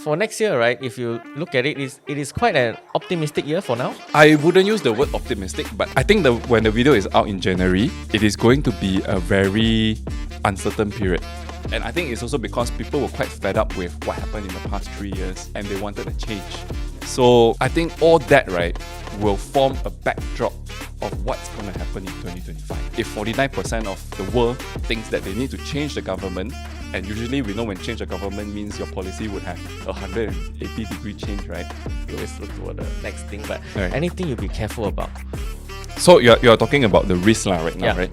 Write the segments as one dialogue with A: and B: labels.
A: for next year, right, if you look at it, it is quite an optimistic year for now.
B: I wouldn't use the word optimistic, but I think when the video is out in January, it is going to be a very uncertain period. And I think it's also because people were quite fed up with what happened in the past 3 years and they wanted a change. So I think all that, right, will form a backdrop of what's going to happen in 2025. If 49% of the world thinks that they need to change the government, and usually we know when change the government means your policy would have a 180-degree change, right?
A: You always look for the next thing, but
B: Right.
A: anything you be careful about.
B: So you're talking about the risk right now,
A: Yeah.
B: right?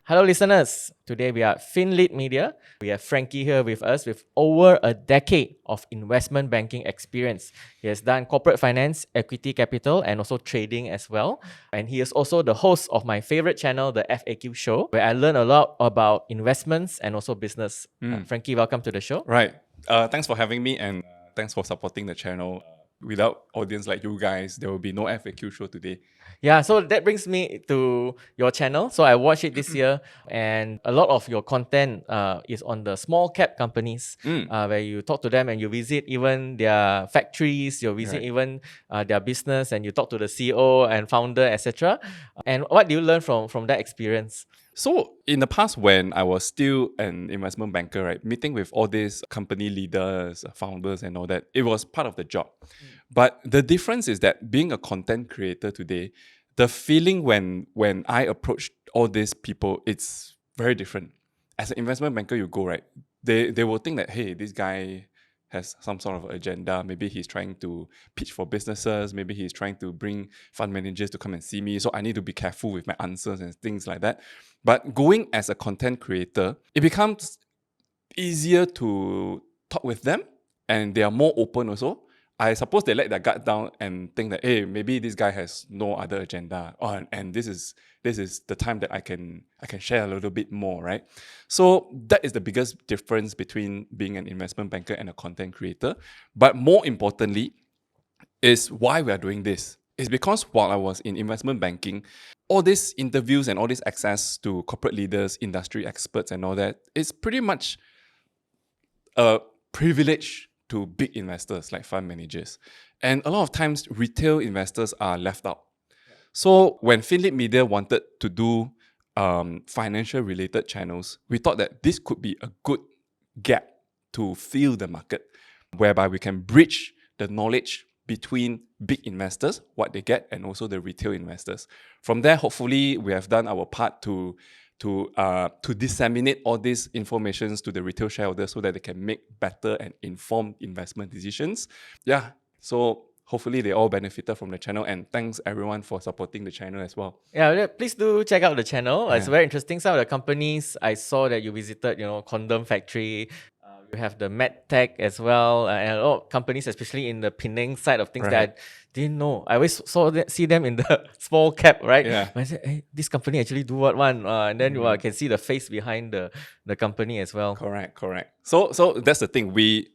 A: Hello listeners, today we are at Finlit Media. We have Frankie here with us with over a decade of investment banking experience. He has done corporate finance, equity capital and also trading as well. And he is also the host of my favorite channel, the FAQ Show, where I learn a lot about investments and also business. Frankie, welcome to the show.
B: Right. Thanks for having me and thanks for supporting the channel. Without audience like you guys, there will be no FAQ show today.
A: Yeah, so that brings me to your channel. So I watched it this year, and a lot of your content is on the small cap companies, where you talk to them and you visit even their factories, you visit even their business, and you talk to the CEO and founder, etc. And what do you learn from that experience?
B: So in the past, when I was still an investment banker, right, meeting with all these company leaders, founders and all that, it was part of the job. But the difference is that being a content creator today, the feeling when I approach all these people, it's very different. As an investment banker, you go, right, they will think that, hey, this guy has some sort of agenda. Maybe he's trying to pitch for businesses. Maybe he's trying to bring fund managers to come and see me. So I need to be careful with my answers and things like that. But going as a content creator, it becomes easier to talk with them and they are more open also. I suppose they let their guard down and think that, hey, maybe this guy has no other agenda. And this is the time that I can share a little bit more, right? So that is the biggest difference between being an investment banker and a content creator. But more importantly, is why we are doing this. It's because while I was in investment banking, all these interviews and all this access to corporate leaders, industry experts and all that, it's pretty much a privilege to big investors like fund managers. And a lot of times, retail investors are left out. So when Finlit Media wanted to do financial related channels, we thought that this could be a good gap to fill the market, whereby we can bridge the knowledge between big investors, what they get, and also the retail investors. From there, hopefully, we have done our part to disseminate all these informations to the retail shareholders so that they can make better and informed investment decisions. Yeah, so hopefully they all benefited from the channel, and thanks everyone for supporting the channel as well.
A: Yeah, please do check out the channel. It's very interesting. Some of the companies I saw that you visited, condom factory. You have the medtech as well, and a lot of companies, especially in the Penang side of things, that I didn't know. I always see them in the small cap, right?
B: Yeah.
A: But I said, hey, this company actually do what one? And then you can see the face behind the company as well.
B: Correct. So that's the thing. We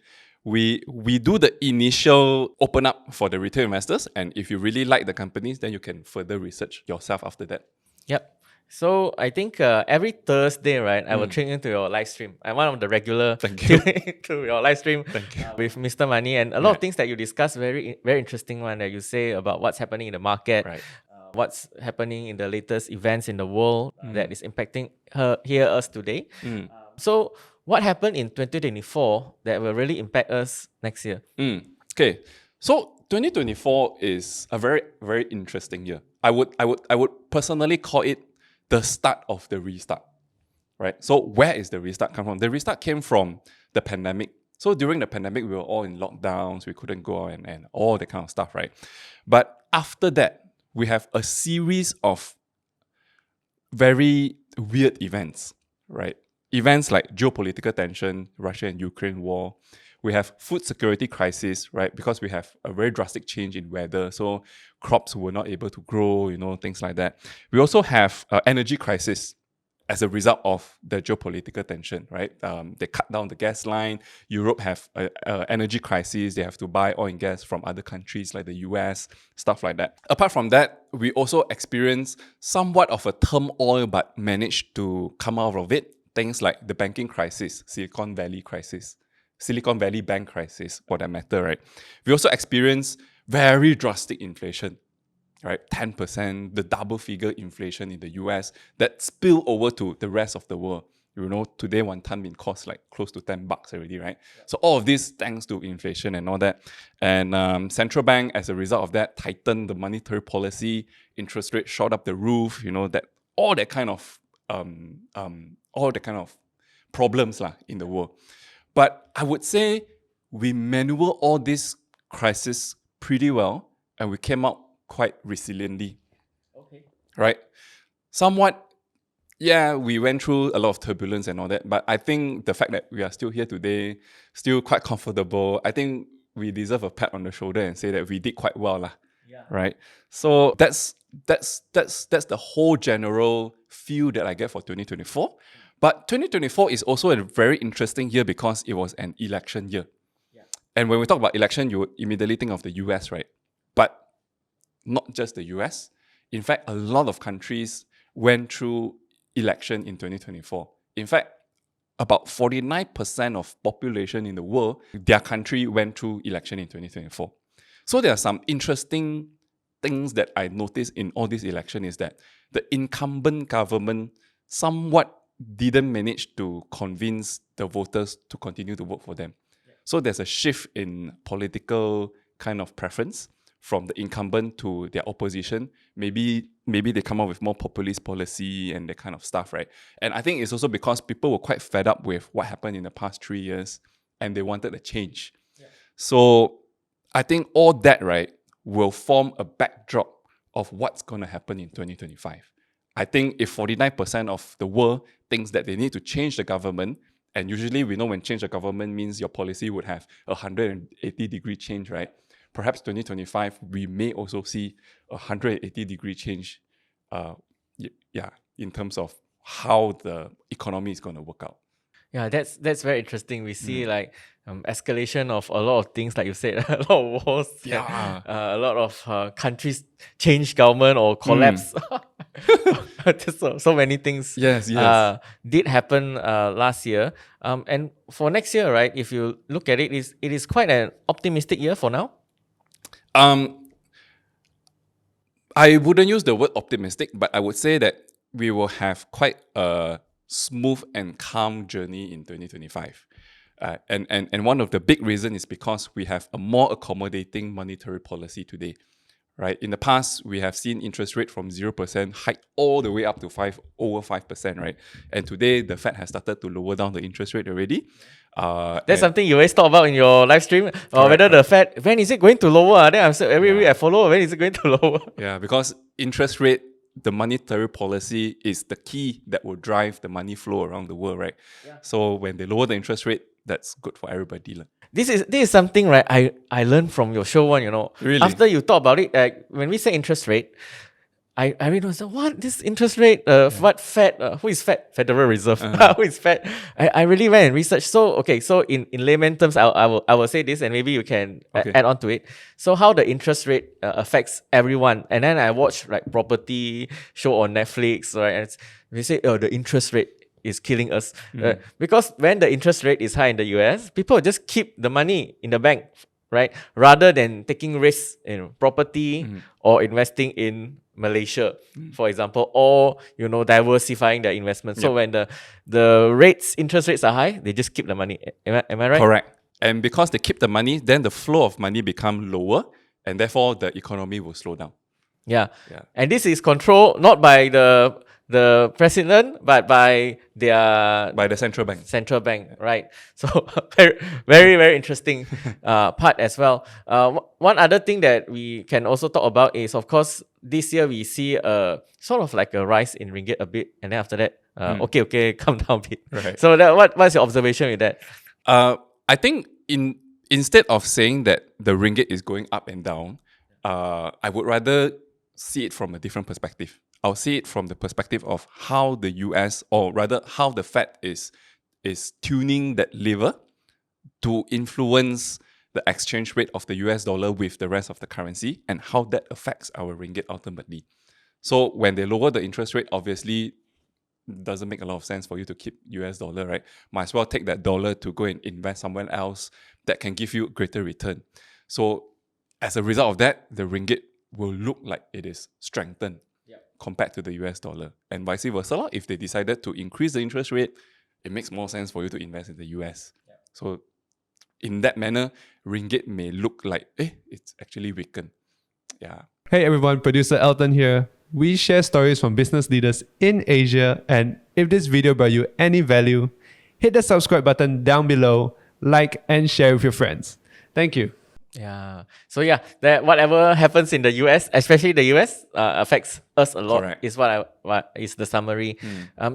B: do the initial open up for the retail investors, and if you really like the companies, then you can further research yourself after that.
A: Yep. So I think every Thursday, right, I will tune into your live stream. I'm one of the regular to your live stream with Mr. Money, and a lot of things that you discuss, very interesting one that you say about what's happening in the market, what's happening in the latest events in the world that is impacting us today. So what happened in 2024 that will really impact us next year?
B: Okay, so 2024 is a very, very interesting year. I would personally call it the start of the restart, right? So where is the restart come from? The restart came from the pandemic. So during the pandemic, we were all in lockdowns. We couldn't go out and all that kind of stuff, right? But after that, we have a series of very weird events, right? Events like geopolitical tension, Russia and Ukraine war. We have food security crisis, right? Because we have a very drastic change in weather. So crops were not able to grow, things like that. We also have energy crisis, as a result of the geopolitical tension, right? They cut down the gas line. Europe have a energy crisis. They have to buy oil and gas from other countries like the US, stuff like that. Apart from that, we also experienced somewhat of a turmoil, but managed to come out of it. Things like the banking crisis, Silicon Valley Bank crisis, for that matter, right? We also experienced very drastic inflation, right? 10%, the double figure inflation in the US that spill over to the rest of the world. You know, today one ton bin cost like close to $10 already, right? Yeah. So all of this thanks to inflation and all that. And central bank, as a result of that, tightened the monetary policy, interest rates shot up the roof, you know, that all that kind of problems in the world. But I would say we maneuver all these crises pretty well, and we came out quite resiliently. Okay. Right? Somewhat, yeah, we went through a lot of turbulence and all that, but I think the fact that we are still here today, still quite comfortable, I think we deserve a pat on the shoulder and say that we did quite well. Yeah. Right? So that's the whole general feel that I get for 2024. But 2024 is also a very interesting year because it was an election year. Yeah. And when we talk about election, you would immediately think of the US, right? But not just the US. In fact, a lot of countries went through election in 2024. In fact, about 49% of population in the world, their country went through election in 2024. So there are some interesting things that I noticed in all this election is that the incumbent government somewhat didn't manage to convince the voters to continue to vote for them. Yeah. So there's a shift in political kind of preference from the incumbent to their opposition. Maybe they come up with more populist policy and that kind of stuff, right? And I think it's also because people were quite fed up with what happened in the past 3 years and they wanted a change. Yeah. So I think all that, right, will form a backdrop of what's going to happen in 2025. I think if 49% of the world thinks that they need to change the government, and usually we know when change the government means your policy would have a 180-degree change, right? Perhaps 2025, we may also see a 180-degree change in terms of how the economy is going to work out.
A: Yeah, that's very interesting. We see escalation of a lot of things, like you said, a lot of wars, a lot of countries change government or collapse. So many things did happen last year. And for next year, right, if you look at it, it is quite an optimistic year for now.
B: I wouldn't use the word optimistic, but I would say that we will have quite a smooth and calm journey in 2025. And one of the big reasons is because we have a more accommodating monetary policy today. Right? In the past, we have seen interest rate from 0% hike all the way up to over 5%, right? And today, the Fed has started to lower down the interest rate already.
A: That's something you always talk about in your live stream, or whether the Fed, when is it going to lower? Then I'm saying every week I follow, when is it going to lower?
B: Yeah, because interest rate, the monetary policy is the key that will drive the money flow around the world, right? Yeah. So when they lower the interest rate, that's good for everybody.
A: This is something, right, I learned from your show one, you know.
B: Really?
A: After you talk about it, like when we say interest rate, I really was like, what? This interest rate, what Fed, who is Fed? Federal Reserve. Who is Fed? I really went and researched. So, okay, so in layman terms, I will say this and maybe you can add on to it. So how the interest rate affects everyone. And then I watched like property show on Netflix, right? And we say, the interest rate is killing us. Because when the interest rate is high in the US, people just keep the money in the bank, right? Rather than taking risks in property or investing in Malaysia, for example, or diversifying their investments. So when the interest rates are high, they just keep the money. Am I right?
B: Correct. And because they keep the money, then the flow of money become lower, and therefore the economy will slow down.
A: Yeah. And this is controlled not by the president, but by
B: the central bank.
A: Right? So very, very, very interesting part as well. One other thing that we can also talk about is, of course, this year we see sort of like a rise in ringgit a bit, and then after that, okay, come down a bit.
B: Right.
A: So what's your observation with that?
B: I think instead of saying that the ringgit is going up and down, I would rather see it from a different perspective. I'll see it from the perspective of how the US, or rather how the Fed is tuning that lever to influence the exchange rate of the US dollar with the rest of the currency, and how that affects our ringgit ultimately. So when they lower the interest rate, obviously doesn't make a lot of sense for you to keep US dollar, right? Might as well take that dollar to go and invest somewhere else that can give you greater return. So as a result of that, the ringgit will look like it is strengthened compared to the US dollar, and vice versa. If they decided to increase the interest rate, it makes more sense for you to invest in the US. So in that manner, ringgit may look like it's actually weakened. Yeah.
C: Hey everyone, producer Elton here. We share stories from business leaders in Asia, and if this video brought you any value, hit the subscribe button down below, like and share with your friends. Thank you.
A: Yeah. So yeah, that whatever happens in the US, especially the US, affects us a lot.
B: Correct.
A: Is what is the summary.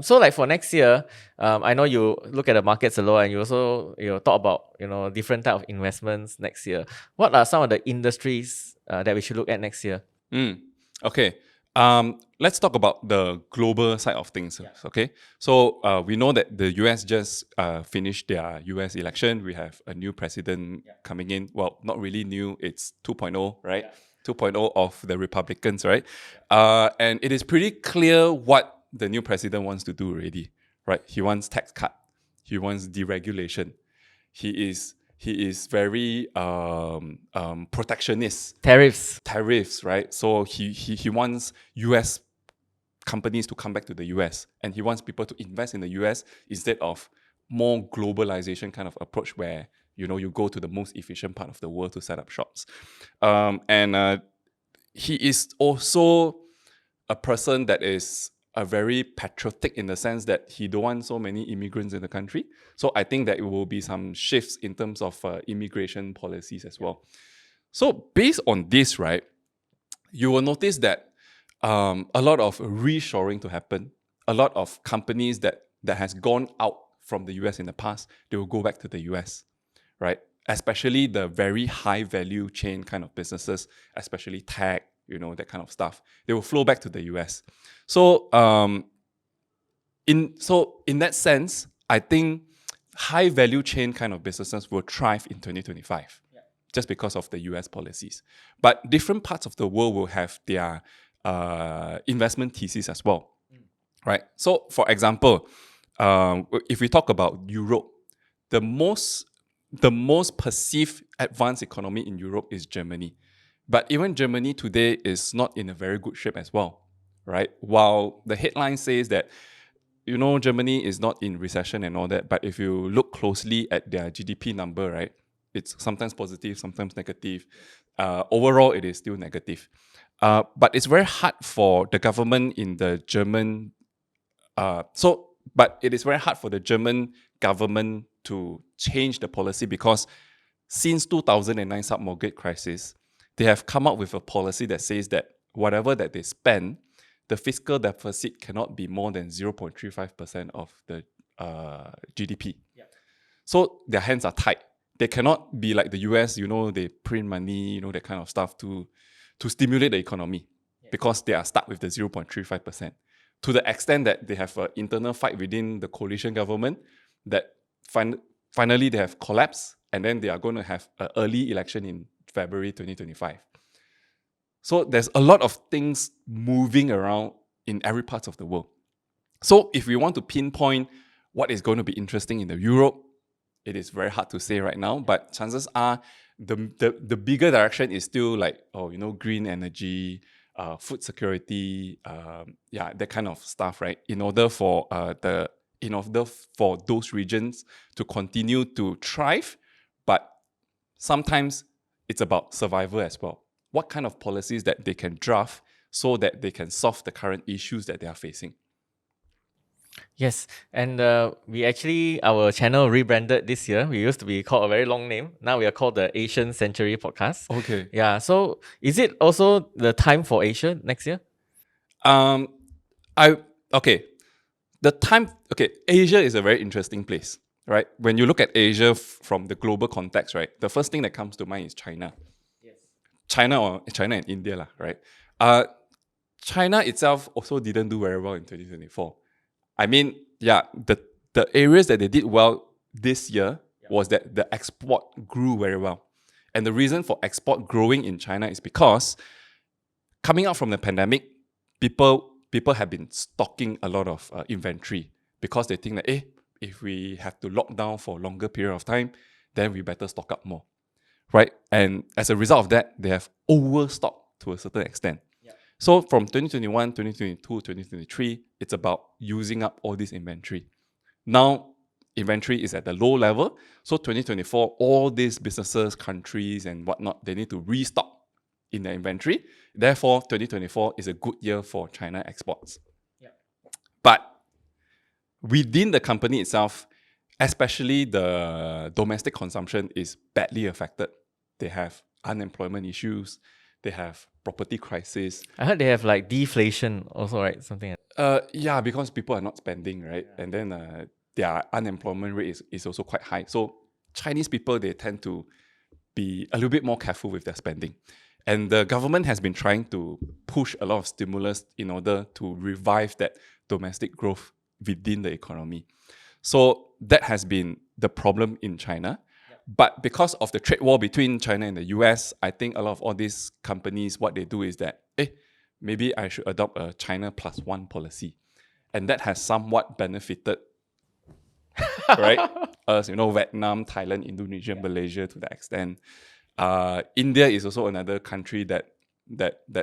A: So like for next year, I know you look at the markets a lot, and you also talk about different type of investments next year. What are some of the industries that we should look at next year?
B: Okay. Let's talk about the global side of things. Okay. So we know that the US just finished their US election. We have a new president coming in. Well, not really new. It's 2.0, right? 2.0 of the Republicans, right? And it is pretty clear what the new president wants to do already, right? He wants tax cut. He wants deregulation. He is very protectionist. Tariffs, right? So he wants US companies to come back to the US, and he wants people to invest in the US instead of more globalization kind of approach where you go to the most efficient part of the world to set up shops. And he is also a person that is a very patriotic in the sense that he don't want so many immigrants in the country. So I think that it will be some shifts in terms of immigration policies as well. So based on this, right, you will notice that a lot of reshoring to happen. A lot of companies that has gone out from the US in the past, they will go back to the US, right? Especially the very high value chain kind of businesses, especially tech, that kind of stuff. They will flow back to the US. So in that sense, I think high value chain kind of businesses will thrive in 2025, just because of the US policies. But different parts of the world will have their investment thesis as well, right? So for example, if we talk about Europe, the most perceived advanced economy in Europe is Germany. But even Germany today is not in a very good shape as well, right? While the headline says that, Germany is not in recession and all that, but if you look closely at their GDP number, right, it's sometimes positive, sometimes negative. Overall, it is still negative. But it's very hard for the government in the German... But it is very hard for the German government to change the policy, because since 2009 submortgage crisis, they have come up with a policy that says that whatever that they spend, the fiscal deficit cannot be more than 0.35% of the GDP. So their hands are tight. They cannot be like the US, they print money, that kind of stuff to stimulate the economy, because they are stuck with the 0.35%. To the extent that they have an internal fight within the coalition government, that finally they have collapsed, and then they are going to have an early election in February 2025. So there's a lot of things moving around in every part of the world. So if we want to pinpoint what is going to be interesting in the Europe, it is very hard to say right now, but chances are the bigger direction is still like, green energy, food security, that kind of stuff, right? In order for those regions to continue to thrive, but sometimes it's about survival as well. What kind of policies that they can draft so that they can solve the current issues that they are facing?
A: Yes, and we actually, our channel rebranded this year. We used to be called a very long name. Now we are called the ASEAN Century Podcast.
B: Okay.
A: Yeah, so is it also the time for Asia next year?
B: Asia is a very interesting place, right? When you look at Asia from the global context, right, the first thing that comes to mind is China. China and India, right? China itself also didn't do very well in 2024. I mean, yeah, the areas that they did well this year was that the export grew very well. And the reason for export growing in China is because coming out from the pandemic, people have been stocking a lot of inventory because they think that, if we have to lock down for a longer period of time, then we better stock up more, right? And as a result of that, they have overstocked to a certain extent. So from 2021, 2022, 2023, it's about using up all this inventory. Now, inventory is at the low level. So 2024, all these businesses, countries and whatnot, they need to restock in their inventory. Therefore, 2024 is a good year for China exports. But within the company itself, especially the domestic consumption is badly affected. They have unemployment issues. They have property crisis.
A: I heard they have like deflation also, right? Something like
B: yeah, because people are not spending, right? And then their unemployment rate is also quite high. So Chinese people, they tend to be a little bit more careful with their spending. And the government has been trying to push a lot of stimulus in order to revive that domestic growth within the economy. So that has been the problem in China. But because of the trade war between China and the US, I think a lot of all these companies, what they do is that, maybe I should adopt a China plus one policy. And that has somewhat benefited, right? Us, Vietnam, Thailand, Indonesia, Malaysia to that extent. India is also another country that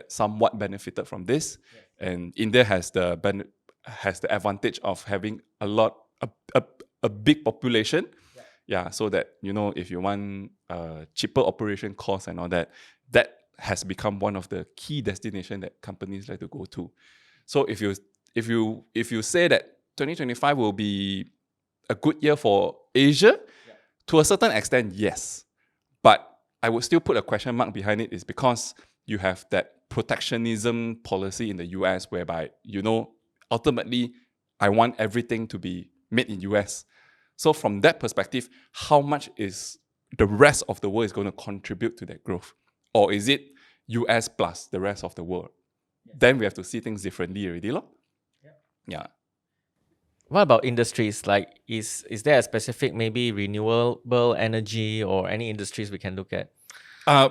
B: somewhat benefited from this. And India has the advantage of having a big population. So that, if you want cheaper operation costs and all that, that has become one of the key destinations that companies like to go to. So if you say that 2025 will be a good year for Asia, to a certain extent, yes. But I would still put a question mark behind it, is because you have that protectionism policy in the US whereby, ultimately, I want everything to be made in US. So from that perspective, how much is the rest of the world is going to contribute to that growth? Or is it US plus the rest of the world? Then we have to see things differently already. Yeah.
A: What about industries? Like, is there a specific maybe renewable energy or any industries we can look at?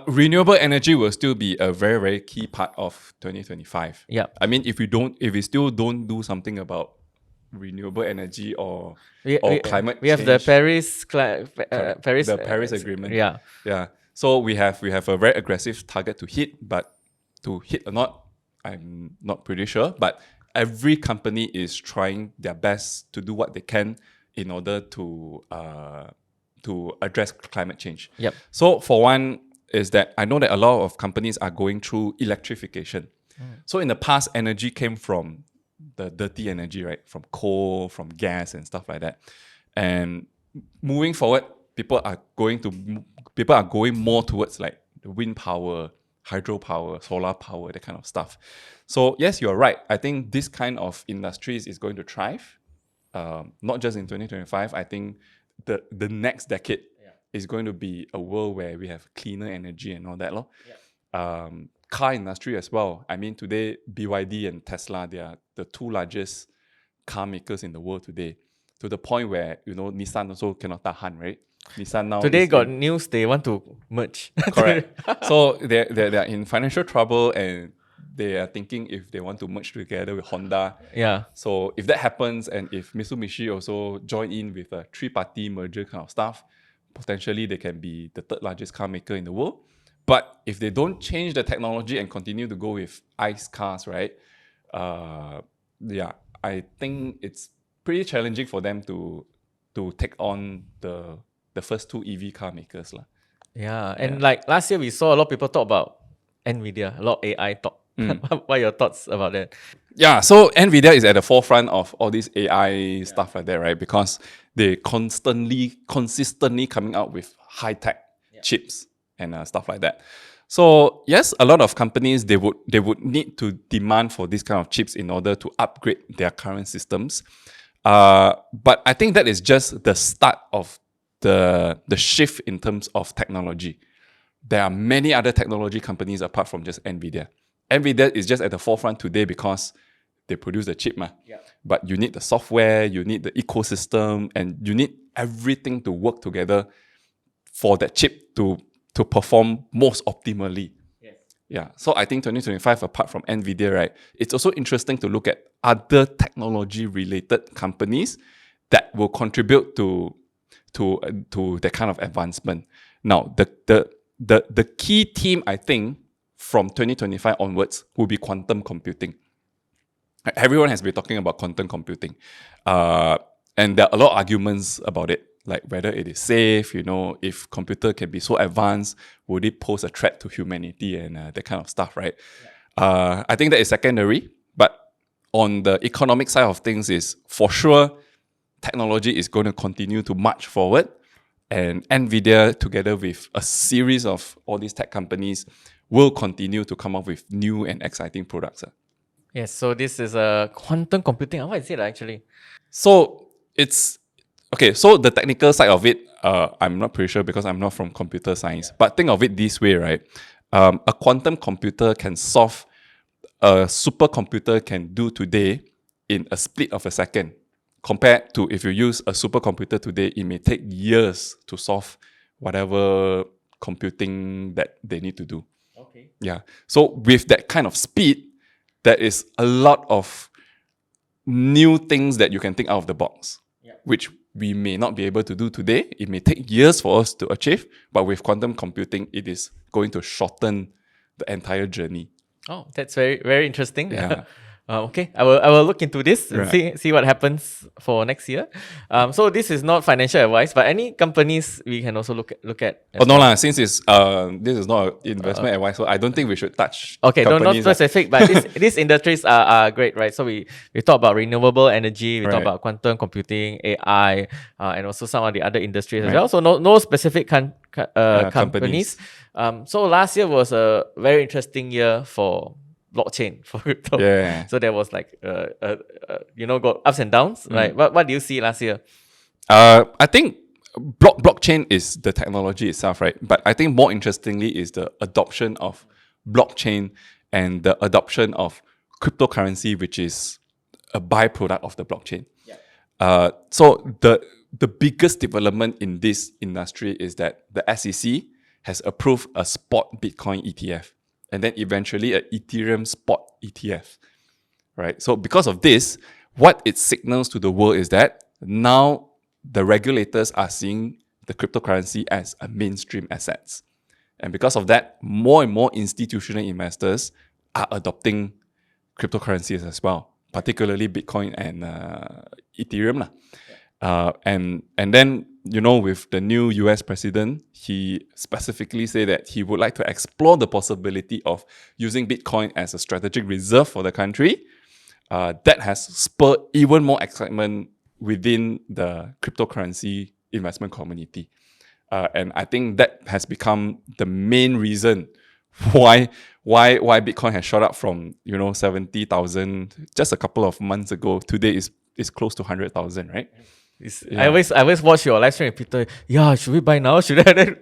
B: Renewable energy will still be a very, very key part of 2025.
A: Yeah.
B: I mean, if we still don't do something about renewable energy or climate change.
A: We have the Paris
B: Paris Agreement.
A: Yeah.
B: So we have a very aggressive target to hit, but to hit or not, I'm not pretty sure. But every company is trying their best to do what they can in order to address climate change.
A: Yep.
B: So for one is that I know that a lot of companies are going through electrification. So in the past, energy came from the dirty energy, right? From coal, from gas and stuff like that. And moving forward, people are going more towards like the wind power, hydropower, solar power, that kind of stuff. So yes, you're right. I think this kind of industries is going to thrive. Not just in 2025. I think the next decade is going to be a world where we have cleaner energy and all that. Car industry as well. I mean, today, BYD and Tesla, they are the two largest car makers in the world today. To the point where, Nissan also cannot tahan, right? Nissan now
A: today got news they want to merge.
B: Correct. So they're in financial trouble and they are thinking if they want to merge together with Honda.
A: Yeah.
B: So if that happens and if Mitsubishi also join in with a 3-party merger kind of stuff, potentially they can be the third largest car maker in the world. But if they don't change the technology and continue to go with ICE cars, right? I think it's pretty challenging for them to take on the first two EV car makers.
A: Yeah, and like last year we saw a lot of people talk about NVIDIA, a lot of AI talk. What are your thoughts about that?
B: Yeah, so NVIDIA is at the forefront of all this AI stuff like that, right? Because they consistently coming out with high-tech chips and stuff like that. So yes, a lot of companies, they would need to demand for this kind of chips in order to upgrade their current systems. But I think that is just the start of the shift in terms of technology. There are many other technology companies apart from just NVIDIA. NVIDIA is just at the forefront today because they produce the chip.
A: Yeah.
B: But you need the software, you need the ecosystem, and you need everything to work together for that chip to perform most optimally.
A: Yes.
B: Yeah. So I think 2025, apart from NVIDIA, right, it's also interesting to look at other technology-related companies that will contribute to that kind of advancement. Now, the key theme, I think, from 2025 onwards will be quantum computing. Everyone has been talking about quantum computing. And there are a lot of arguments about it, like whether it is safe, if computer can be so advanced, would it pose a threat to humanity and that kind of stuff, right? Yeah. I think that is secondary, but on the economic side of things is for sure technology is going to continue to march forward, and NVIDIA, together with a series of all these tech companies, will continue to come up with new and exciting products.
A: Yes, so this is a quantum computing. What is it actually?
B: So it's okay. So the technical side of it, I'm not pretty sure because I'm not from computer science. But think of it this way, right? A quantum computer can solve a supercomputer can do today in a split of a second. Compared to if you use a supercomputer today, it may take years to solve whatever computing that they need to do.
A: Okay.
B: Yeah. So with that kind of speed, there is a lot of new things that you can think out of the box, which we may not be able to do today. It may take years for us to achieve, but with quantum computing, it is going to shorten the entire journey.
A: Oh, that's very, very interesting.
B: Yeah.
A: Okay, I will look into this and
B: Right.
A: see what happens for next year. So this is not financial advice, but any companies we can also look at.
B: Oh no lah, since it's this is not investment advice, so I don't think we should touch.
A: Okay, not
B: companies,
A: specific, but these industries are great, right? So we talk about renewable energy, we talk
B: Right.
A: about quantum computing, AI, and also some of the other industries as
B: Right.
A: well. So no specific
B: companies.
A: companies. So last year was a very interesting year for blockchain, for crypto.
B: Yeah.
A: So there was like got ups and downs, right? What do you see last year?
B: I think blockchain is the technology itself, right? But I think more interestingly is the adoption of blockchain and the adoption of cryptocurrency, which is a byproduct of the blockchain.
A: Yeah.
B: So the biggest development in this industry is that the SEC has approved a spot Bitcoin ETF and then eventually a Ethereum spot ETF, right? So because of this, what it signals to the world is that now the regulators are seeing the cryptocurrency as a mainstream asset. And because of that, more and more institutional investors are adopting cryptocurrencies as well, particularly Bitcoin and Ethereum. And then, with the new US president, he specifically said that he would like to explore the possibility of using Bitcoin as a strategic reserve for the country. That has spurred even more excitement within the cryptocurrency investment community. And I think that has become the main reason why Bitcoin has shot up from 70,000 just a couple of months ago. Today is close to 100,000, right?
A: I always watch your live stream with Peter. Yeah, should we buy now? Should I?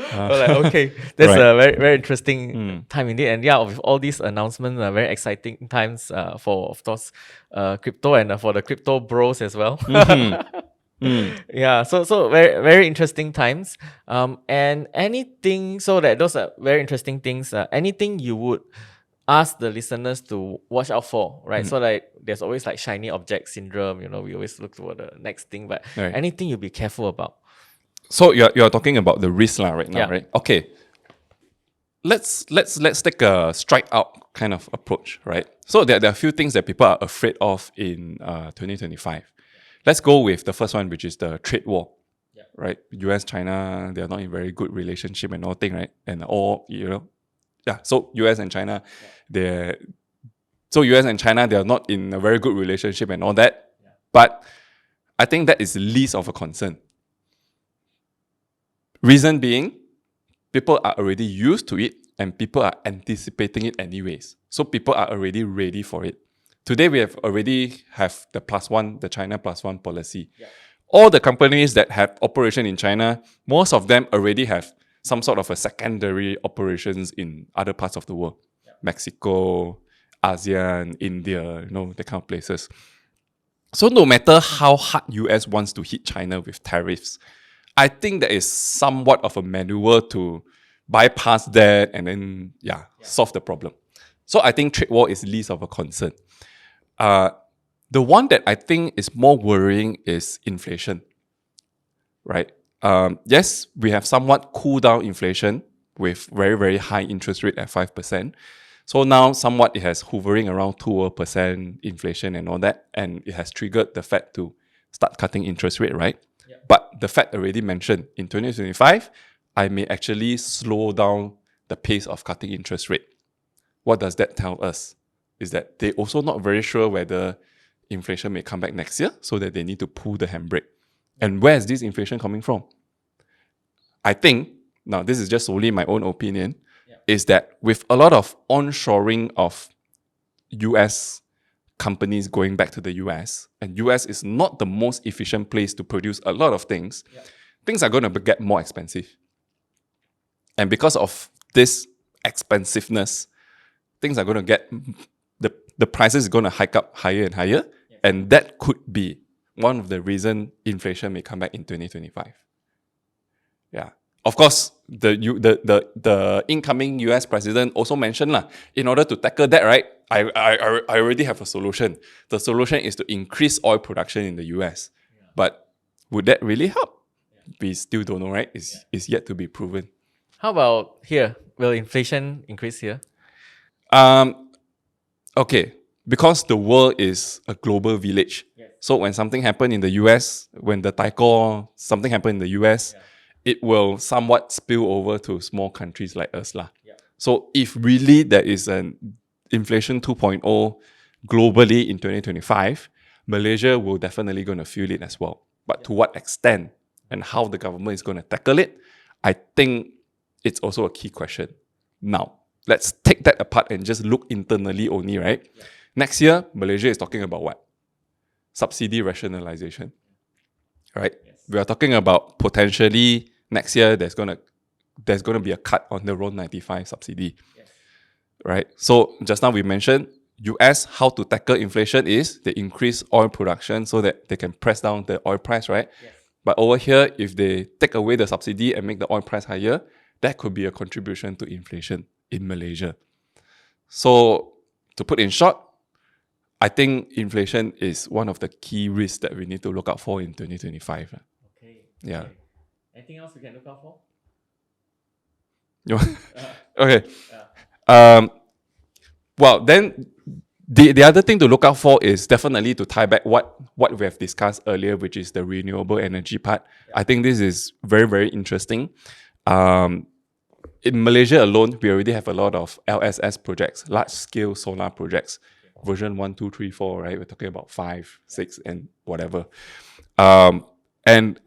A: Okay, that's
B: Right.
A: a very, very interesting time indeed. And yeah, with all these announcements, very exciting times for, of course, crypto and for the crypto bros as well. Yeah, so very, very interesting times. And anything, so that those are very interesting things. Anything you would ask the listeners to watch out for, right? So like there's always like shiny object syndrome, we always look for the next thing, but
B: Right.
A: anything you'll be careful about.
B: So you're talking about the risk right now,
A: Yeah.
B: right? Okay. Let's take a strike out kind of approach, right? So there are a few things that people are afraid of in 2025. Let's go with the first one, which is the trade war.
A: Yeah.
B: Right? US, China, they are not in very good relationship and all thing, right? And all, so US and China, they are not in a very good relationship and all that. Yeah. But I think that is the least of a concern. Reason being, people are already used to it and people are anticipating it anyways. So people are already ready for it. Today we already have the China +1 policy. Yeah. All the companies that have operation in China, most of them already have some sort of a secondary operations in other parts of the world. Yeah. Mexico, ASEAN, India, that kind of places. So no matter how hard US wants to hit China with tariffs, I think there is somewhat of a maneuver to bypass that and then solve the problem. So I think trade war is least of a concern. The one that I think is more worrying is inflation, right? Yes, we have somewhat cooled down inflation with very, very high interest rate at 5%. So now somewhat it has hovering around 2% inflation and all that, and it has triggered the Fed to start cutting interest rate, right? Yeah. But the Fed already mentioned in 2025, I may actually slow down the pace of cutting interest rate. What does that tell us? Is that they also not very sure whether inflation may come back next year, so that they need to pull the handbrake. And where is this inflation coming from? I think, now this is just solely my own opinion, is that with a lot of onshoring of US companies going back to the US, and US is not the most efficient place to produce a lot of things, things are going to get more expensive. And because of this expensiveness, things are going to get, the prices is going to hike up higher and higher, and that could be one of the reasons inflation may come back in 2025. Yeah. Of course, the incoming US president also mentioned, in order to tackle that, right, I already have a solution. The solution is to increase oil production in the US. But would that really help? We still don't know, right? It's yet to be proven.
A: How about here? Will inflation increase here?
B: Okay, because the world is a global village. So when something happened in the US, when the taiko, something happened in the US, it will somewhat spill over to small countries like us. So if really there is an inflation 2.0 globally in 2025, Malaysia will definitely going to feel it as well. But to what extent and how the government is going to tackle it, I think it's also a key question. Now, let's take that apart and just look internally only, right? Next year, Malaysia is talking about what? Subsidy rationalization, right? We are talking about potentially next year there's gonna be a cut on the RON 95 subsidy, right? So just now we mentioned US, how to tackle inflation is they increase oil production so that they can press down the oil price, right? But over here, if they take away the subsidy and make the oil price higher, that could be a contribution to inflation in Malaysia. So to put in short, I think inflation is one of the key risks that we need to look out for in 2025.
A: Okay.
B: Yeah.
A: Okay. Anything else we can look out for?
B: Okay. Well, then the other thing to look out for is definitely to tie back what we have discussed earlier, which is the renewable energy part. I think this is very, very interesting. In Malaysia alone, we already have a lot of LSS projects, large-scale solar projects. Version 1, 2, 3, 4, right? We're talking about 5, 6, and whatever. And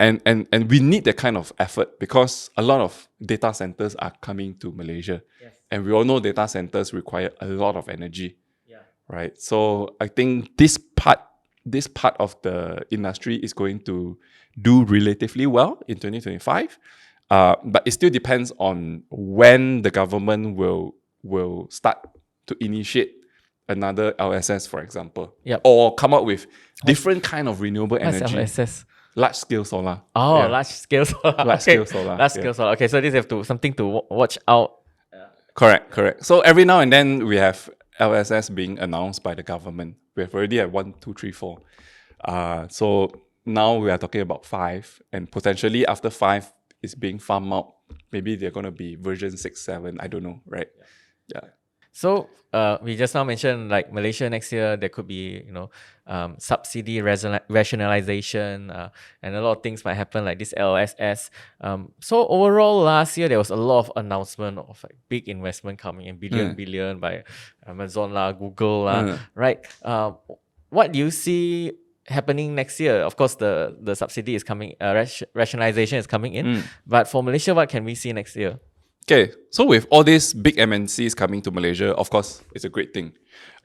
B: we need that kind of effort because a lot of data centers are coming to Malaysia. And we all know data centers require a lot of energy. Right? So I think this part of the industry is going to do relatively well in 2025. But it still depends on when the government will start to initiate another LSS, for example, or come up with different kind of renewable energy.
A: What's LSS?
B: Large scale solar.
A: Oh, large scale solar.
B: Large scale solar.
A: Large scale solar. Okay, so this have to something to watch out.
B: Correct. So every now and then we have LSS being announced by the government. We have already had 1, 2, 3, 4. So now we are talking about 5, and potentially after 5 is being farmed out. Maybe they're going to be version 6, 7. I don't know, right? Yeah.
A: So we just now mentioned like Malaysia next year, there could be, subsidy rationalization and a lot of things might happen like this LSS. So overall last year, there was a lot of announcement of like big investment coming in, billion by Amazon, Google, right? What do you see happening next year? Of course, the subsidy is coming, rationalization is coming in. But for Malaysia, what can we see next year?
B: Okay, so with all these big MNCs coming to Malaysia, of course, it's a great thing.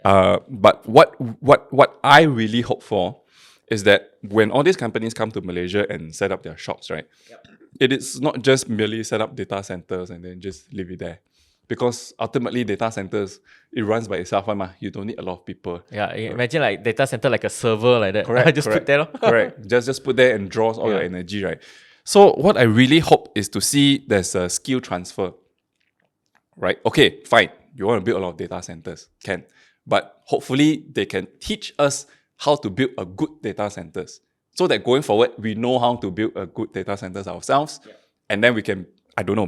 B: But what I really hope for is that when all these companies come to Malaysia and set up their shops, right, it is not just merely set up data centers and then just leave it there. because ultimately data centers, it runs by itself. You don't need a lot of people.
A: Yeah, imagine like data center like a server like that.
B: Correct.
A: Just
B: correct,
A: put there. Lor.
B: correct. Just put there and draws all your energy, right? So what I really hope is to see there's a skill transfer. Right? Okay, fine. You want to build a lot of data centers. Can. But hopefully they can teach us how to build a good data centers. So that going forward, we know how to build a good data centers ourselves. Yeah. And then we can,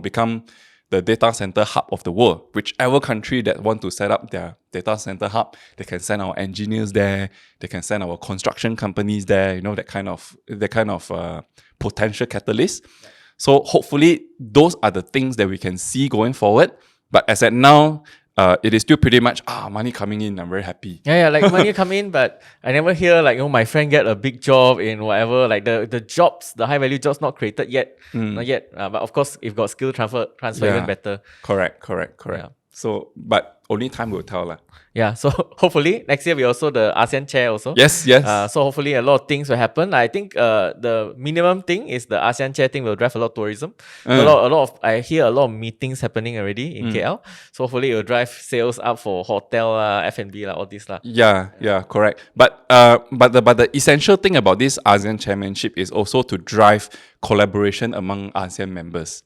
B: become the data center hub of the world. Whichever country that want to set up their data center hub, they can send our engineers there. They can send our construction companies there. That kind of potential catalyst. Yeah. So hopefully those are the things that we can see going forward. But as at now, it is still pretty much money coming in. I'm very happy.
A: Yeah, like money come in, but I never hear like my friend get a big job in whatever. Like the jobs, the high value jobs, not created yet, not yet. But of course, if got skill transfer even better.
B: Correct. Yeah. So, but only time will tell, lah.
A: Yeah, so hopefully next year we also the ASEAN Chair also.
B: Yes.
A: So hopefully a lot of things will happen. I think the minimum thing is the ASEAN Chair thing will drive a lot of tourism. A lot of I hear a lot of meetings happening already in KL. So hopefully it will drive sales up for hotel, F&B, all this lah.
B: Yeah, correct. But the essential thing about this ASEAN chairmanship is also to drive collaboration among ASEAN members.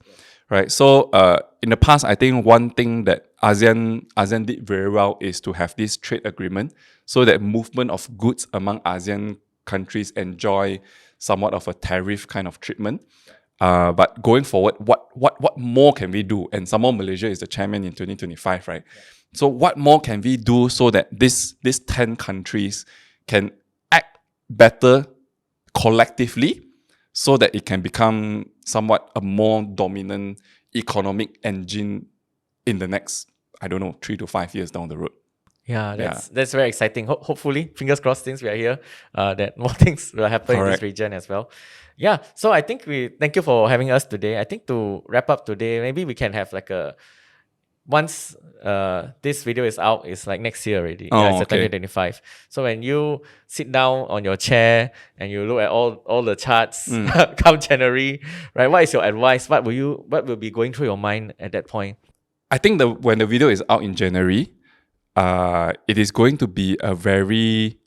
B: Right, so in the past, I think one thing that ASEAN did very well is to have this trade agreement, so that movement of goods among ASEAN countries enjoy somewhat of a tariff kind of treatment. But going forward, what more can we do? And some more, Malaysia is the chairman in 2025, right? So what more can we do so that these 10 countries can act better collectively, so that it can become somewhat a more dominant economic engine in the next, 3 to 5 years down the road.
A: Yeah, that's very exciting. Hopefully, fingers crossed, since we are here, that more things will happen in this region as well. Yeah, so I think we thank you for having us today. I think to wrap up today, maybe we can have like once this video is out, it's like next year already. It's 2025. So when you sit down on your chair and you look at all the charts come January, right? What is your advice? What will be going through your mind at that point?
B: I think when the video is out in January, it is going to be a very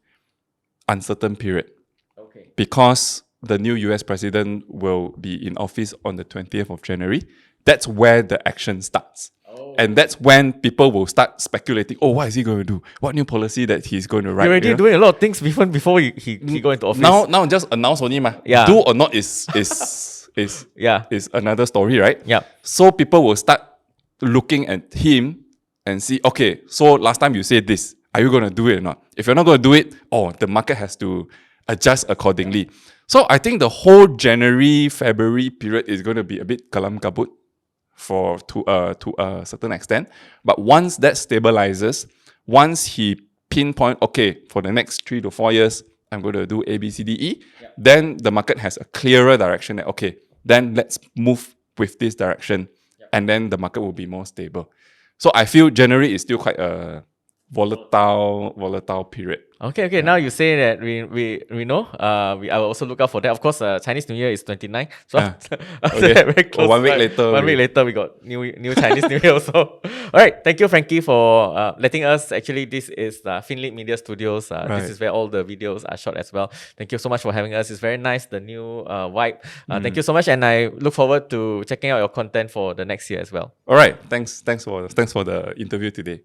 B: uncertain period. Okay. Because the new US president will be in office on the 20th of January. That's where the action starts. And that's when people will start speculating, what is he going to do? What new policy that he's going to write?
A: You're already doing a lot of things before he go into office.
B: Now just announce only, ma. Yeah. Do or not is another story, right?
A: Yeah.
B: So people will start looking at him and see, okay, so last time you said this, are you going to do it or not? If you're not going to do it, the market has to adjust accordingly. So I think the whole January, February period is going to be a bit kalam kabut to a certain extent. But once that stabilizes, once he pinpoint, okay, for the next 3 to 4 years, I'm going to do A, B, C, D, E, then the market has a clearer direction that, okay, then let's move with this direction, and then the market will be more stable. So I feel January is still quite a volatile period.
A: Okay. Now you say that we know. I will also look out for that. Of course, Chinese New Year is 29. So after that, very close.
B: 1 week later.
A: 1 week later, we got new Chinese New Year also. All right. Thank you, Frankie, for letting us. Actually, this is Finlit Media Studios. This is where all the videos are shot as well. Thank you so much for having us. It's very nice, the new vibe. Thank you so much, and I look forward to checking out your content for the next year as well.
B: All right. Thanks for the interview today.